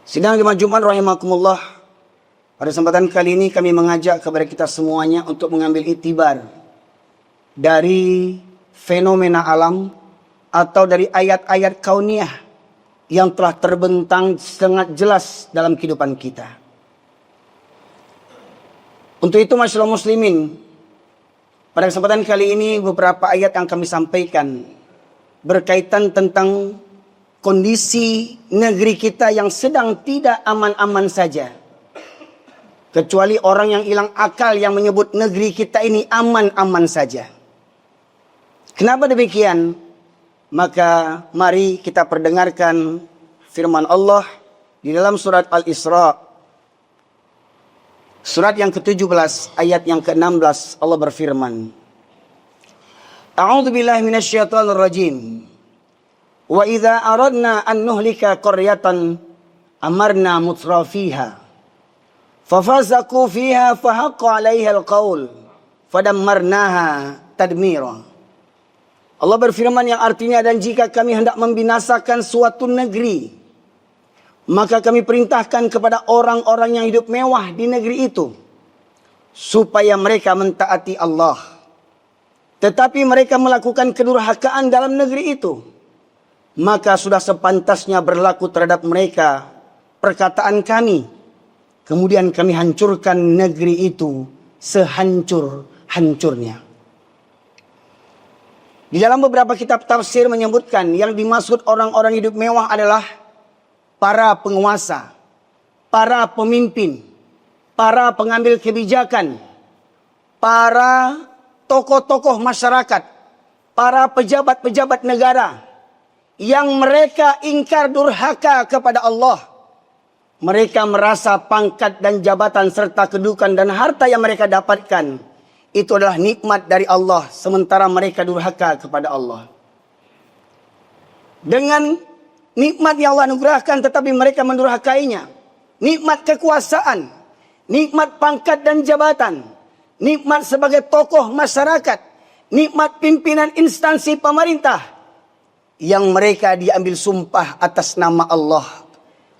Sidang Jumat rahimakumullah. Pada kesempatan kali ini kami mengajak kepada kita semuanya untuk mengambil iktibar dari fenomena alam atau dari ayat-ayat kauniyah yang telah terbentang sangat jelas dalam kehidupan kita. Untuk itu masyaallah muslimin, pada kesempatan kali ini beberapa ayat yang kami sampaikan berkaitan tentang kondisi negeri kita yang sedang tidak aman-aman saja. Kecuali orang yang hilang akal yang menyebut negeri kita ini aman-aman saja. Kenapa demikian? Maka mari kita perdengarkan firman Allah di dalam surat Al-Isra. Surat yang ke-17 ayat yang ke-16 Allah berfirman. A'udzu billahi minasyaitonir rajim. Wa idza aradna an nuhlika qaryatan amarna mutrafiha fafazaku fiha fahaqqa 'alaiha alqaul fadammarnaha tadmira. Allah berfirman yang artinya, dan jika kami hendak membinasakan suatu negeri, maka kami perintahkan kepada orang-orang yang hidup mewah di negeri itu supaya mereka mentaati Allah, tetapi mereka melakukan kedurhakaan dalam negeri itu, maka sudah sepantasnya berlaku terhadap mereka perkataan kami. Kemudian kami hancurkan negeri itu sehancur-hancurnya. Di dalam beberapa kitab tafsir menyebutkan yang dimaksud orang-orang hidup mewah adalah para penguasa, para pemimpin, para pengambil kebijakan, para tokoh-tokoh masyarakat, para pejabat-pejabat negara yang mereka ingkar durhaka kepada Allah. Mereka merasa pangkat dan jabatan serta kedudukan dan harta yang mereka dapatkan itu adalah nikmat dari Allah, sementara mereka durhaka kepada Allah. Dengan nikmat yang Allah anugerahkan tetapi mereka mendurhakainya. Nikmat kekuasaan, nikmat pangkat dan jabatan, nikmat sebagai tokoh masyarakat, nikmat pimpinan instansi pemerintah, yang mereka diambil sumpah atas nama Allah,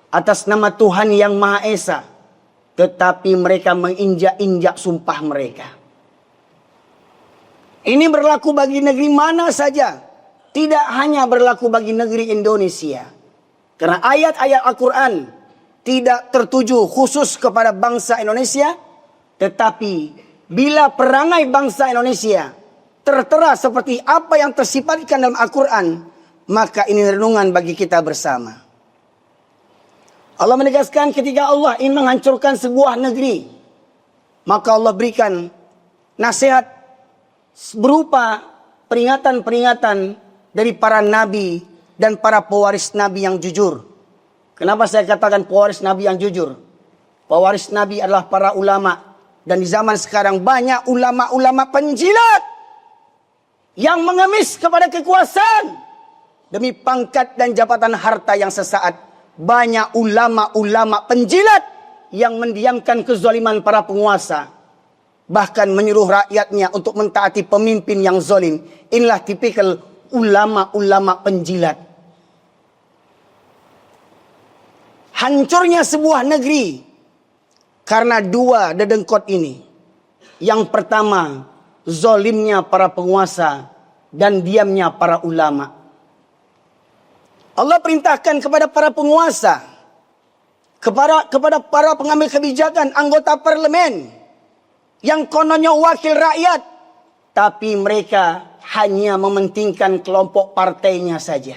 atas nama Tuhan yang Maha Esa, tetapi mereka menginjak-injak sumpah mereka. Ini berlaku bagi negeri mana saja, tidak hanya berlaku bagi negeri Indonesia. Karena ayat-ayat Al-Quran tidak tertuju khusus kepada bangsa Indonesia, tetapi bila perangai bangsa Indonesia tertera seperti apa yang tersifatkan dalam Al-Quran, maka ini renungan bagi kita bersama. Allah menegaskan ketika Allah ingin menghancurkan sebuah negeri, maka Allah berikan nasihat berupa peringatan-peringatan dari para nabi dan para pewaris nabi yang jujur. Kenapa saya katakan pewaris nabi yang jujur? Pewaris nabi adalah para ulama. Dan di zaman sekarang banyak ulama-ulama penjilat yang mengemis kepada kekuasaan demi pangkat dan jabatan harta yang sesaat. Banyak ulama-ulama penjilat yang mendiamkan kezaliman para penguasa, bahkan menyuruh rakyatnya untuk mentaati pemimpin yang zalim. Inilah tipikal ulama-ulama penjilat. Hancurnya sebuah negeri karena dua dedengkot ini. Yang pertama, zalimnya para penguasa dan diamnya para ulama. Allah perintahkan kepada para penguasa, kepada para pengambil kebijakan, anggota parlemen, yang kononnya wakil rakyat, tapi mereka hanya mementingkan kelompok partainya saja.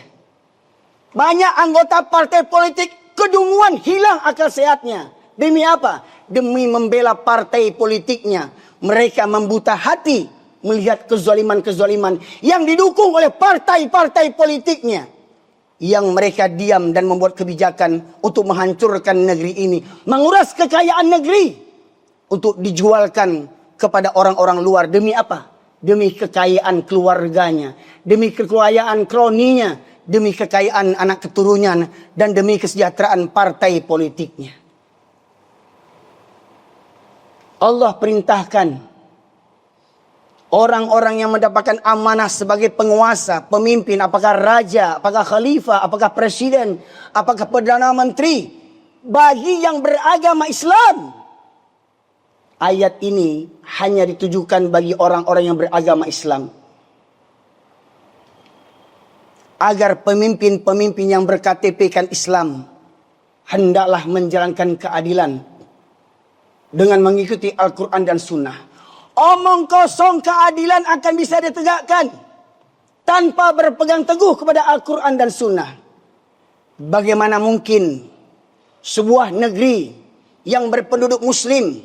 Banyak anggota partai politik kedunguan, hilang akal sehatnya. Demi apa? Demi membela partai politiknya. Mereka membuta hati melihat kezaliman-kezaliman yang didukung oleh partai-partai politiknya, yang mereka diam dan membuat kebijakan untuk menghancurkan negeri ini, menguras kekayaan negeri untuk dijualkan kepada orang-orang luar. Demi apa? Demi kekayaan keluarganya, demi kekayaan kroninya, demi kekayaan anak keturunan, dan demi kesejahteraan partai politiknya. Allah perintahkan orang-orang yang mendapatkan amanah sebagai penguasa, pemimpin, apakah raja, apakah khalifah, apakah presiden, apakah perdana menteri, bagi yang beragama Islam. Ayat ini hanya ditujukan bagi orang-orang yang beragama Islam. Agar pemimpin-pemimpin yang berKTP-kan Islam hendaklah menjalankan keadilan dengan mengikuti Al-Quran dan Sunnah. Omong kosong keadilan akan bisa ditegakkan tanpa berpegang teguh kepada Al-Quran dan Sunnah. Bagaimana mungkin sebuah negeri yang berpenduduk Muslim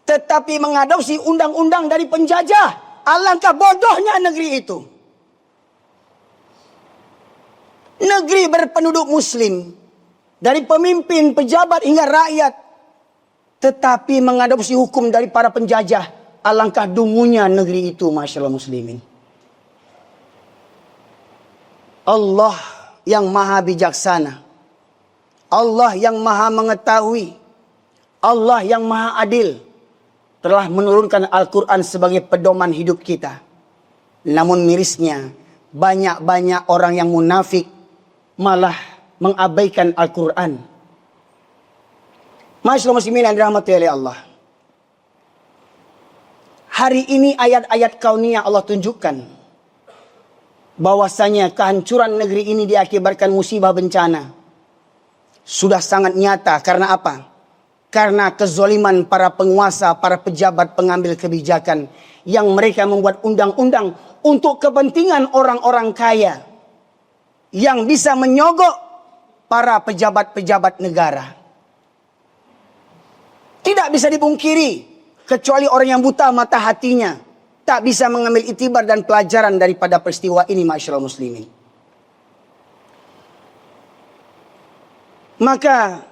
tetapi mengadopsi undang-undang dari penjajah? Alangkah bodohnya negeri itu. Negeri berpenduduk Muslim, dari pemimpin, pejabat hingga rakyat, tetapi mengadopsi hukum dari para penjajah. Alangkah dungunya negeri itu, masyaallah muslimin. Allah yang maha bijaksana, Allah yang maha mengetahui, Allah yang maha adil telah menurunkan Al-Quran sebagai pedoman hidup kita. Namun mirisnya, banyak orang yang munafik malah mengabaikan Al-Quran. Masyaallah muslimin yang dirahmati oleh Allah. Hari ini ayat-ayat kauniyah Allah tunjukkan bahwasanya kehancuran negeri ini diakibatkan musibah bencana. Sudah sangat nyata. Karena apa? Karena kezoliman para penguasa, para pejabat pengambil kebijakan yang mereka membuat undang-undang untuk kepentingan orang-orang kaya yang bisa menyogok para pejabat-pejabat negara. Tidak bisa dipungkiri, kecuali orang yang buta mata hatinya tak bisa mengambil itibar dan pelajaran daripada peristiwa ini, masyaallah muslimin. Maka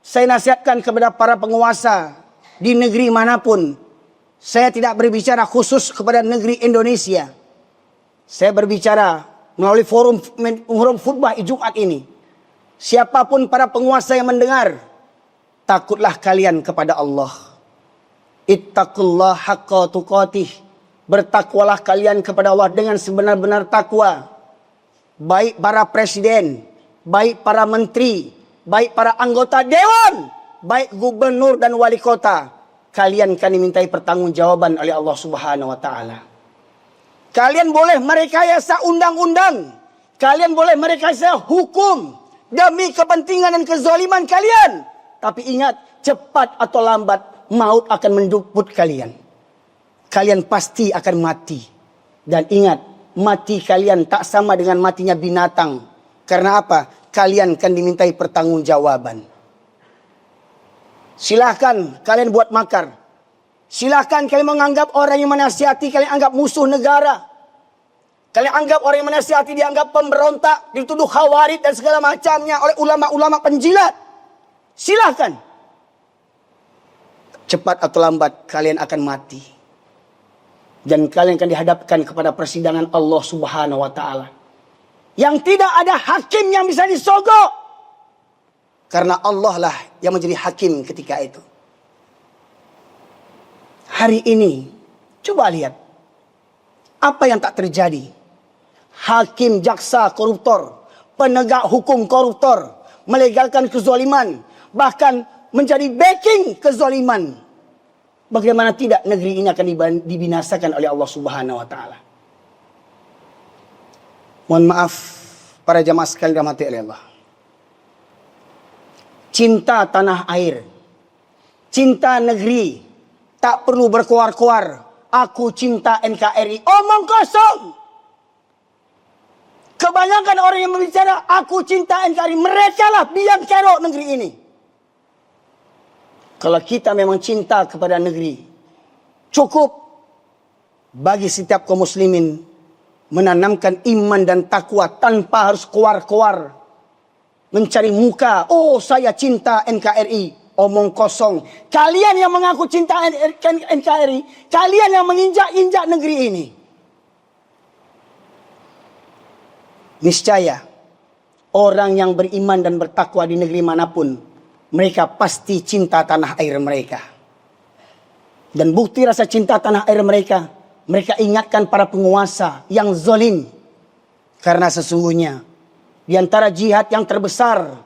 saya nasihatkan kepada para penguasa di negeri manapun. Saya tidak berbicara khusus kepada negeri Indonesia. Saya berbicara melalui forum khutbah Jumat ini. Siapapun para penguasa yang mendengar, takutlah kalian kepada Allah. Ittaqullah haqqa tuqatih. Bertakwalah kalian kepada Allah dengan sebenar-benar takwa. Baik para presiden, baik para menteri, baik para anggota dewan, baik gubernur dan wali kota, kalian akan dimintai pertanggungjawaban oleh Allah Subhanahu wa taala. Kalian boleh merekayasa undang-undang, kalian boleh merekayasa hukum demi kepentingan dan kezaliman kalian. Tapi ingat, cepat atau lambat maut akan menjemput kalian. Kalian pasti akan mati. Dan ingat, mati kalian tak sama dengan matinya binatang. Karena apa? Kalian akan dimintai pertanggungjawaban. Silahkan kalian buat makar. Silahkan kalian menganggap orang yang menasihati kalian anggap musuh negara. Kalian anggap orang yang menasihati dianggap pemberontak, dituduh khawarij dan segala macamnya oleh ulama-ulama penjilat. Silahkan. Cepat atau lambat kalian akan mati. Dan kalian akan dihadapkan kepada persidangan Allah Subhanahu wa taala. Yang tidak ada hakim yang bisa disogok. Karena Allah lah yang menjadi hakim ketika itu. Hari ini, coba lihat. Apa yang tak terjadi? Hakim, jaksa, koruptor. Penegak hukum koruptor. Melegalkan kezaliman. Bahkan menjadi backing kezaliman. Bagaimana tidak negeri ini akan dibinasakan oleh Allah Subhanahu wa taala. Mohon maaf para jamaah sekalian dirahmati oleh Allah. Cinta tanah air, cinta negeri, tak perlu berkoar-koar. Aku cinta NKRI. Omong kosong. Kebanyakan orang yang berbicara aku cinta NKRI, mereka lah biang kerok negeri ini. Kalau kita memang cinta kepada negeri, cukup bagi setiap kaum muslimin menanamkan iman dan takwa tanpa harus keluar-keluar mencari muka. Oh, saya cinta NKRI. Omong kosong. Kalian yang mengaku cinta NKRI, kalian yang menginjak-injak negeri ini. Niscaya orang yang beriman dan bertakwa di negeri manapun, mereka pasti cinta tanah air mereka. Dan bukti rasa cinta tanah air mereka, mereka ingatkan para penguasa yang zalim. Karena sesungguhnya di antara jihad yang terbesar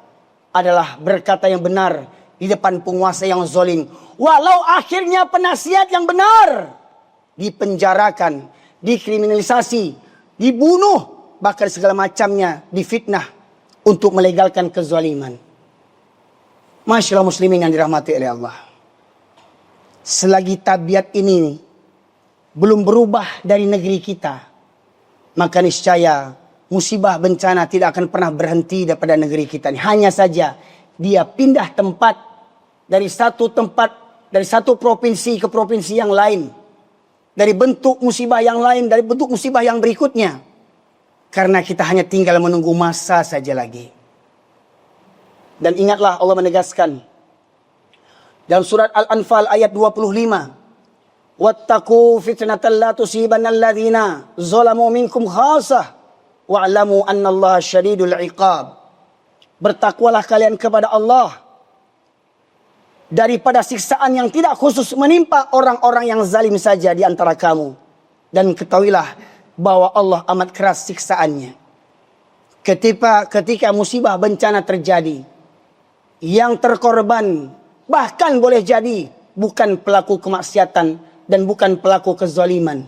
adalah berkata yang benar di depan penguasa yang zalim. Walau akhirnya penasihat yang benar dipenjarakan, dikriminalisasi, dibunuh, bahkan segala macamnya difitnah untuk melegalkan kezaliman. Masyaallah muslimin yang dirahmati oleh Allah. Selagi tabiat ini belum berubah dari negeri kita, maka niscaya musibah bencana tidak akan pernah berhenti daripada negeri kita ini. Hanya saja dia pindah tempat dari satu tempat, dari satu provinsi ke provinsi yang lain. Dari bentuk musibah yang lain, dari bentuk musibah yang berikutnya. Karena kita hanya tinggal menunggu masa saja lagi. Dan ingatlah Allah menegaskan dalam surat Al-Anfal ayat 25. Wattaqu fitnatan la tusibanna alladhina zalamu minkum khasah wa'lamu annallaha syadidul iqab. Bertakwalah kalian kepada Allah daripada siksaan yang tidak khusus menimpa orang-orang yang zalim saja di antara kamu. Dan ketahuilah bahwa Allah amat keras siksaannya. Ketika musibah bencana terjadi, yang terkorban bahkan boleh jadi bukan pelaku kemaksiatan dan bukan pelaku kezaliman,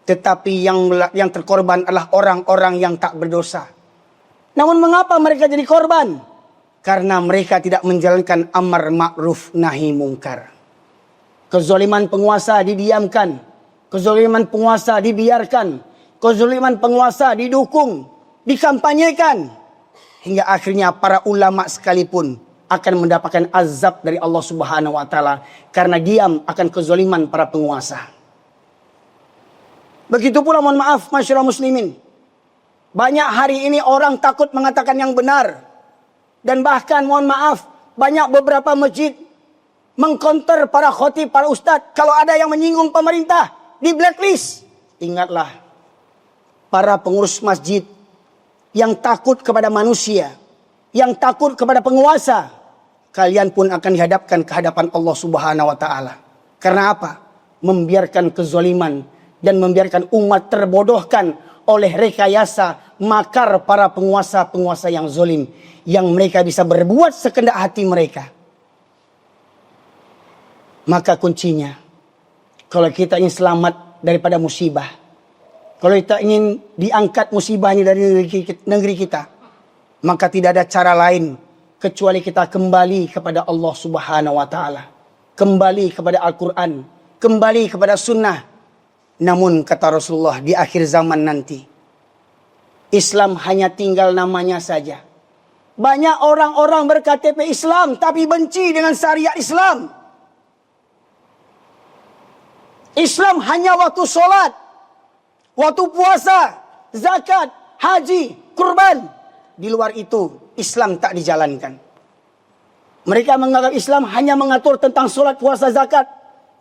tetapi yang terkorban adalah orang-orang yang tak berdosa. Namun mengapa mereka jadi korban? Karena mereka tidak menjalankan amar ma'ruf nahi mungkar. Kezaliman penguasa didiamkan, kezaliman penguasa dibiarkan, kezaliman penguasa didukung, dikampanyekan, hingga akhirnya para ulama sekalipun akan mendapatkan azab dari Allah Subhanahu wa taala karena diam akan kezaliman para penguasa. Begitu pula mohon maaf masyarakat muslimin. Banyak hari ini orang takut mengatakan yang benar. Dan bahkan mohon maaf, banyak beberapa masjid mengkonter para khotib, para ustadz. Kalau ada yang menyinggung pemerintah, di blacklist. Ingatlah, para pengurus masjid yang takut kepada manusia, yang takut kepada penguasa, kalian pun akan dihadapkan ke hadapan Allah Subhanahu wa taala. Karena apa? Membiarkan kezaliman dan membiarkan umat terbodohkan oleh rekayasa makar para penguasa-penguasa yang zalim, yang mereka bisa berbuat sekehendak hati mereka. Maka kuncinya, kalau kita ingin selamat daripada musibah, kalau kita ingin diangkat musibah ini dari negeri kita, maka tidak ada cara lain kecuali kita kembali kepada Allah Subhanahu wa taala, kembali kepada Al-Qur'an, kembali kepada sunnah. Namun kata Rasulullah, di akhir zaman nanti Islam hanya tinggal namanya saja. Banyak orang-orang berKTP Islam tapi benci dengan syariat Islam. Islam hanya waktu sholat, waktu puasa, zakat, haji, kurban. Di luar itu Islam tak dijalankan. Mereka menganggap Islam hanya mengatur tentang sholat, puasa, zakat.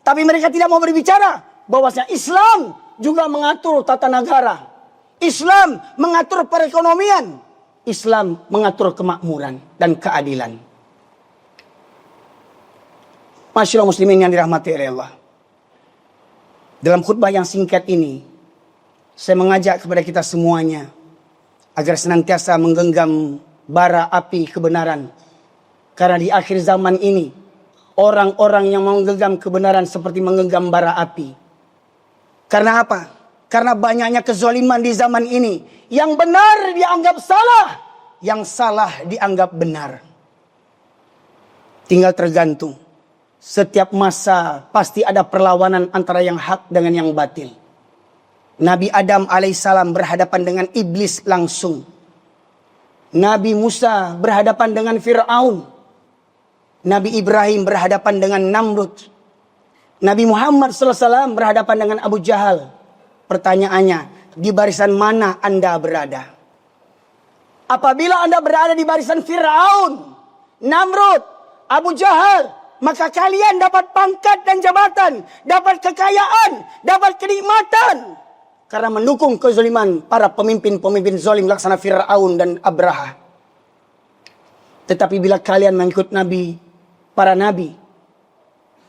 Tapi mereka tidak mau berbicara bahwasanya Islam juga mengatur tata negara. Islam mengatur perekonomian. Islam mengatur kemakmuran dan keadilan. Masyaallah muslimin yang dirahmati oleh Allah. Dalam khutbah yang singkat ini, saya mengajak kepada kita semuanya agar senantiasa menggenggam bara api kebenaran. Karena di akhir zaman ini, orang-orang yang menggenggam kebenaran seperti menggenggam bara api. Karena apa? Karena banyaknya kezaliman di zaman ini. Yang benar dianggap salah, yang salah dianggap benar. Tinggal tergantung. Setiap masa pasti ada perlawanan antara yang hak dengan yang batil. Nabi Adam alaihissalam berhadapan dengan iblis langsung. Nabi Musa berhadapan dengan Fir'aun. Nabi Ibrahim berhadapan dengan Namrud. Nabi Muhammad SAW berhadapan dengan Abu Jahal. Pertanyaannya, di barisan mana Anda berada? Apabila Anda berada di barisan Fir'aun, Namrud, Abu Jahal, maka kalian dapat pangkat dan jabatan, dapat kekayaan, dapat kenikmatan. Karena mendukung kezaliman para pemimpin-pemimpin zalim laksana Fir'aun dan Abraha. Tetapi bila kalian mengikut Nabi, para Nabi,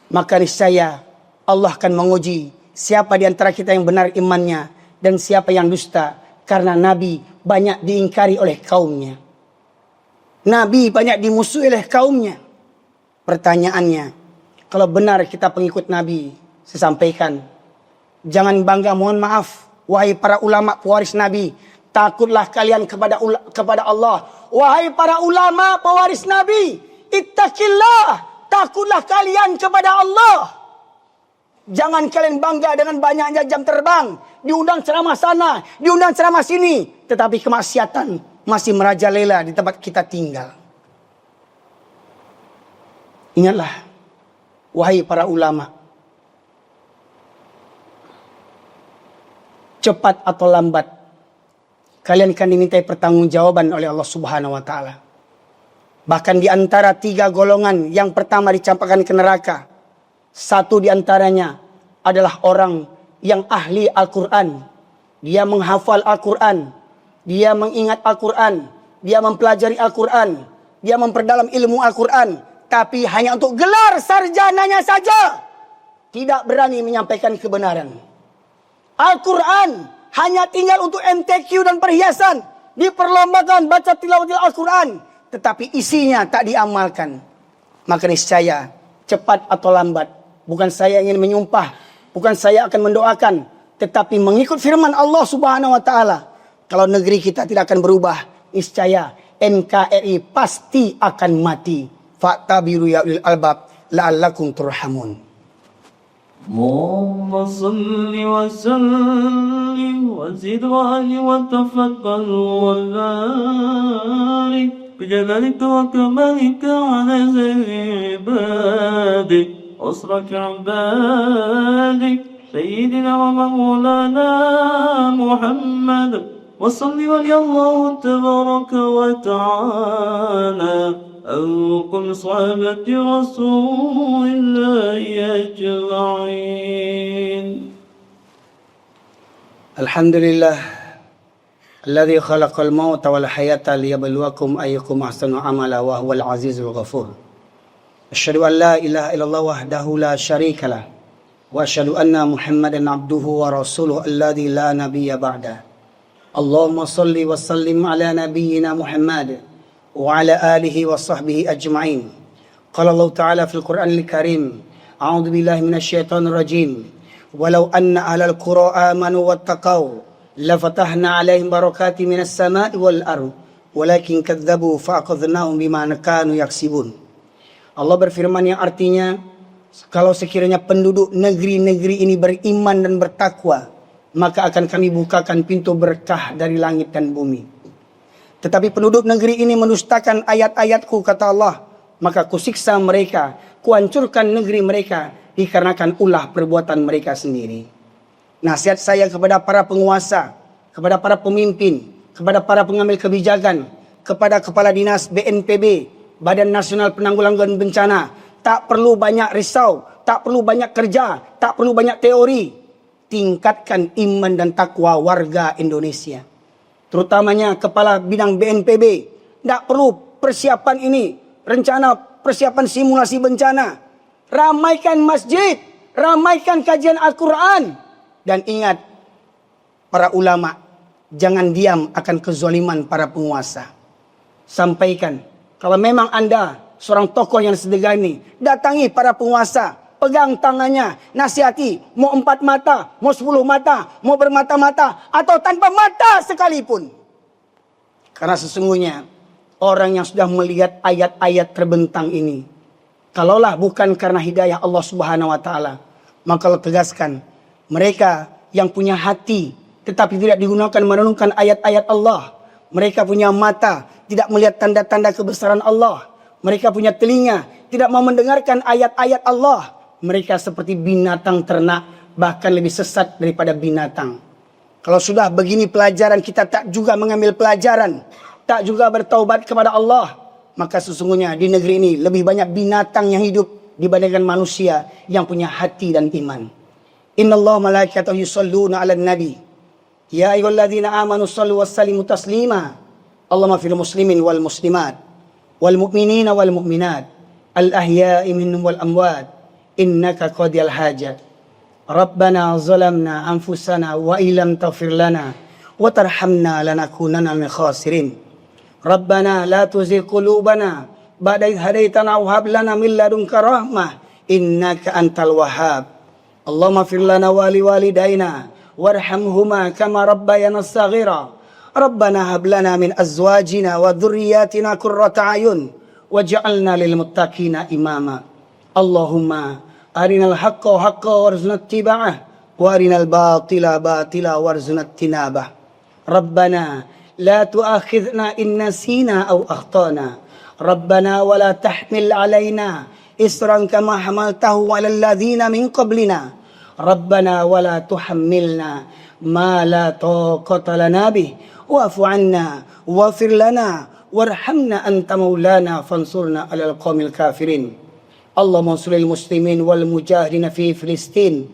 maka niscaya Allah akan menguji siapa di antara kita yang benar imannya dan siapa yang dusta. Karena Nabi banyak diingkari oleh kaumnya. Nabi banyak dimusuhi oleh kaumnya. Pertanyaannya, kalau benar kita pengikut Nabi, saya sampaikan, jangan bangga, mohon maaf, wahai para ulama pewaris Nabi, takutlah kalian kepada Allah. Wahai para ulama pewaris Nabi, ittaqillah, takutlah kalian kepada Allah. Jangan kalian bangga dengan banyaknya jam terbang, diundang ceramah sana, diundang ceramah sini, tetapi kemaksiatan masih merajalela di tempat kita tinggal. Ingatlah, wahai para ulama, cepat atau lambat kalian akan dimintai pertanggungjawaban oleh Allah Subhanahu wa taala. Bahkan di antara 3 golongan yang pertama dicampakkan ke neraka, satu di antaranya adalah orang yang ahli Al-Quran. Dia menghafal Al-Quran, dia mengingat Al-Quran, dia mempelajari Al-Quran, dia memperdalam ilmu Al-Quran, tapi hanya untuk gelar sarjananya saja, tidak berani menyampaikan kebenaran. Al-Quran hanya tinggal untuk MTQ dan perhiasan, diperlombakan baca tilawatil Al-Quran, tetapi isinya tak diamalkan. Maka niscaya cepat atau lambat, bukan saya ingin menyumpah, bukan saya akan mendoakan, tetapi mengikut firman Allah Subhanahu wa taala, kalau negeri kita tidak akan berubah, niscaya NKRI pasti akan mati. Fa'tabiru ya ulil albab la'allakum turhamun. Allahumma salli wa sallim wa zid wa ali wa tafaddal wa barik bijalalika wa kamalika ala zairi ibadik usraka ibadik sayyidina wa maulana Muhammad wa salli wa Allah tabaraka wa ta'ala أوقم صحابة رسول الله أجمعين. الحمد لله الذي خلق الموت والحياة ليبلوكم أيكم أحسن عملا وهو العزيز الغفور. أشهد أن لا إله إلا الله وحده لا شريك له وأشهد أن محمدا عبده ورسوله الذي لا نبي بعده. اللهم صل وسلم على نبينا محمد وعلى آله وصحبه أجمعين. قال الله تعالى في القرآن الكريم أعوذ بالله من الشيطان الرجيم ولو أن أهل القرى آمنوا واتقوا لفتحنا عليهم بركات من السماء والأرض ولكن كذبوا فأخذناهم بما كانوا يكسبون. Allah berfirman yang artinya, kalau sekiranya penduduk negeri-negeri ini beriman dan bertakwa, maka akan kami bukakan pintu berkah dari langit dan bumi. Tetapi penduduk negeri ini mendustakan ayat-ayatku, kata Allah, maka kusiksa mereka, kuhancurkan negeri mereka, dikarenakan ulah perbuatan mereka sendiri. Nasihat saya kepada para penguasa, kepada para pemimpin, kepada para pengambil kebijakan, kepada kepala dinas BNPB, Badan Nasional Penanggulangan Bencana, tak perlu banyak risau, tak perlu banyak kerja, tak perlu banyak teori. Tingkatkan iman dan takwa warga Indonesia. Terutamanya kepala bidang BNPB, tidak perlu persiapan ini, rencana persiapan simulasi bencana. Ramaikan masjid, ramaikan kajian Al-Quran. Dan ingat, para ulama, jangan diam akan kezaliman para penguasa. Sampaikan, kalau memang Anda seorang tokoh yang sedegani, datangi para penguasa, pegang tangannya, nasihati, mau 4 mata, mau 10 mata, mau bermata-mata, atau tanpa mata sekalipun. Karena sesungguhnya, orang yang sudah melihat ayat-ayat terbentang ini, kalaulah bukan karena hidayah Allah Subhanahu wa taala, maka Allah tegaskan, mereka yang punya hati, tetapi tidak digunakan merenungkan ayat-ayat Allah. Mereka punya mata, tidak melihat tanda-tanda kebesaran Allah. Mereka punya telinga, tidak mau mendengarkan ayat-ayat Allah. Mereka seperti binatang ternak, bahkan lebih sesat daripada binatang. Kalau sudah begini pelajaran, kita tak juga mengambil pelajaran, tak juga bertaubat kepada Allah, maka sesungguhnya di negeri ini lebih banyak binatang yang hidup dibandingkan manusia yang punya hati dan iman. Innallaha malaikatahu yusholluna 'alan nabi. Ya ayyuhalladzina amanu shallu wassallimu taslima. Allahumma fil muslimin wal muslimat wal mu'minina wal mu'minat al ahya'i minhum wal amwat. Innaka qadiyal hajat. Rabbana zalamna anfusana wa illam taghfir lana wa tarhamna lanakunanna minal khasirin. Rabbana la tuzigh qulubana ba'da idh hadaitana wa hab lana min ladunka rahmah innaka antal wahhab. Allahumma fir lana wa liwalidayna warhamhuma kama rabbayana saghira. Rabbana hab lana min azwajina wa dhurriyyatina qurrata a'yun waj'alna lil muttaqina imama. Allahumma arinal haqqa haqqan warzuqna ittiba'ah wa arinal batila batila warzuqna ijtinabah. Rabbana la tu'akhidhna in nasina aw akhtana. Rabbana wa la tahmil 'alaina isran kama hamaltahu 'alal ladzina min qablina. Rabbana wa la tuhammilna ma la taqata lana bih wa'fu 'anna waghfir lana warhamna anta maulana fansurna 'alal qaumil kafirin. Allahumma shalli muslimin wal mujahidin fi Filistin.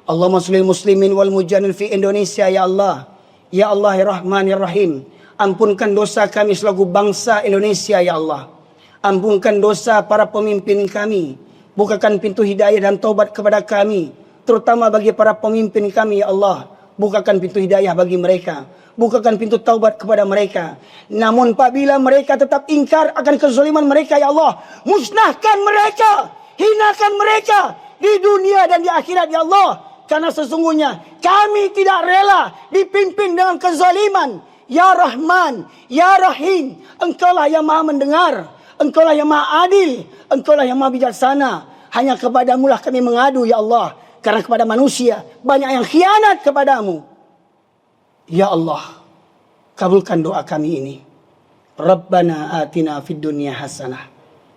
Allahumma shalli muslimin wal mujahidin fi Indonesia ya Allah. Ya Allah ya Rahman ya Rahim. Ampunkan dosa kami selaku bangsa Indonesia ya Allah. Ampunkan dosa para pemimpin kami. Bukakan pintu hidayah dan taubat kepada kami, terutama bagi para pemimpin kami ya Allah. Bukakan pintu hidayah bagi mereka. Bukakan pintu taubat kepada mereka. Namun apabila mereka tetap ingkar akan kezaliman mereka ya Allah, musnahkan mereka, hinakan mereka di dunia dan di akhirat ya Allah. Karena sesungguhnya kami tidak rela dipimpin dengan kezaliman. Ya Rahman, Ya Rahim, Engkaulah yang maha mendengar, Engkaulah yang maha adil, Engkaulah yang maha bijaksana. Hanya kepadamu-lah kami mengadu ya Allah. Karena kepada manusia banyak yang khianat kepadamu. Ya Allah, kabulkan doa kami ini. Rabbana atina fid dunya hasanah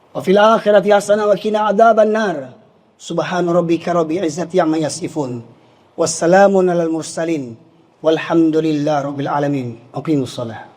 wa fil akhirati hasanah wa qina adzaban nar. Subhana rabbika rabbil izzati amma yasifun. Wassalamun alal mursalin. Walhamdulillahi rabbil alamin. Aqimus shalah.